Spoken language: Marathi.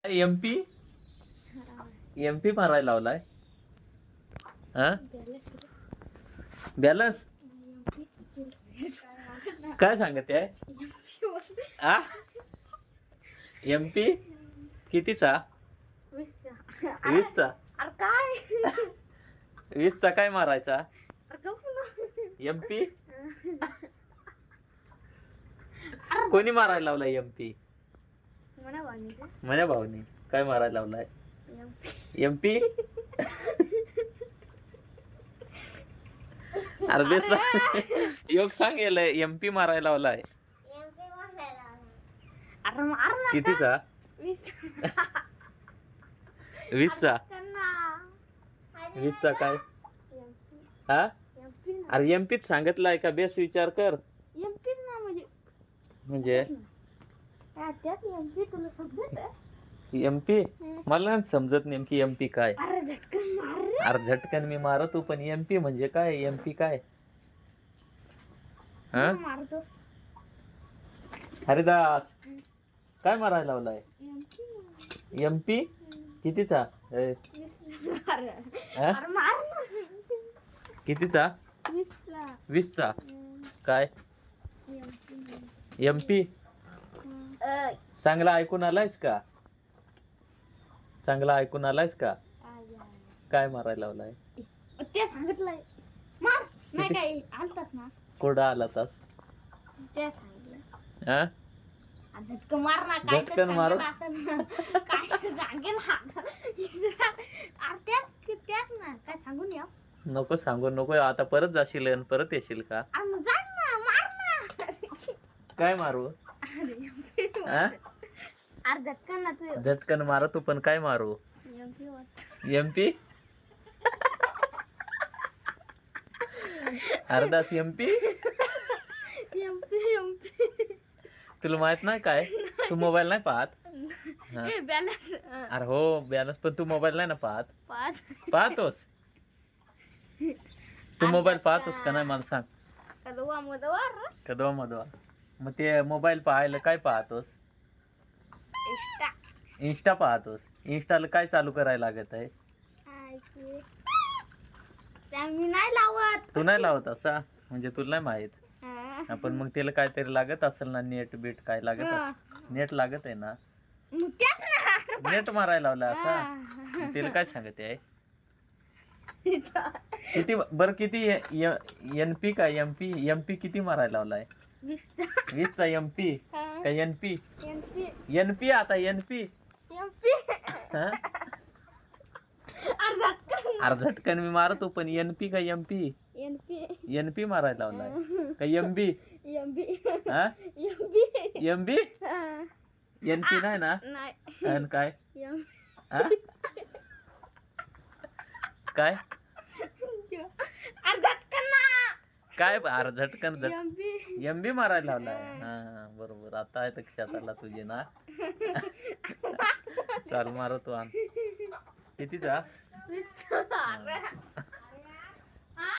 एमपी एमपी मारायला लावलाय. हा बॅलन्स काय सांगत आहे. आ एमपी कितीचा? 20चा. काय 20चा काय मारायचा? एमपी कोणी मारायला लावलाय? एमपी माझ्या भाऊनी. काय मारायला लावलाय? एमपी अरे योग सांगेल एमपी मारायला लावलाय. कितीचा? 20चा. 20चा काय? हा अरे एमपीच सांगितलंय का? बेस विचार कर. म्हणजे एमपी मला नाही समजत नेमकी एमपी काय. अरे झटकन मी मारतो पण एमपी म्हणजे काय? एमपी काय? हा हरिदास काय मारायला लावलाय? एमपी कितीचा? कितीचा? 20चा. काय एमपी? चांगला ऐकून आलायस का? चांगला ऐकून आलायस का? काय मारायला लावलाय? ते सांगितलंय मार नाही काय आलतात ना. कुठं आला तास? ते सांगितलं हा झटकन मार ना. काय झटकन मारू? काय सांगेल त्यात ना काय सांगून या. नको सांगू नको. आता परत जाशील आणि परत येशील का? जा ना मार ना. काय मारू? हा झटकन ना तू. झटकन मारतो पण काय मारू? MP Hardas MP. तुला माहित नाही काय? तू मोबाईल नाही पाहत? अरे हो बॅलन्स पण तू मोबाईल नाही ना पाहत? पाहतोस तू मोबाईल पाहतोस का नाही मला सांग. कदवा मधवा. मग ते मोबाईल पाहायला काय पाहतोस? इंस्टा पाहतोस. इंस्टाला काय चालू करायला लागत आहे? मी नाही लावत. तू नाही लावत असा म्हणजे तुला नाही माहित. आपण मग त्याला काहीतरी लागत असेल ना. नेट बीट काय लागत? नेट लागत आहे ना. नेट मारायला लावला असा. त्याला काय सांगते आहे? किती बरं किती एनपी का एमपी? एमपी किती मारायला लावलाय? 20चा एमपी का एनपी? एनपी आता एनपी. अरे झटकन मी मारतो पण एनपी का एमपी? एनपी मारायला लावलाय का एमबी? एमबी एनपी नाही ना. आणि काय काय काय? अरे झटकन एमबी मारायला लावलाय. हा बरोबर. आता आहे लक्षात आला तुझे ना. चाल मारतो आण. कितीचा?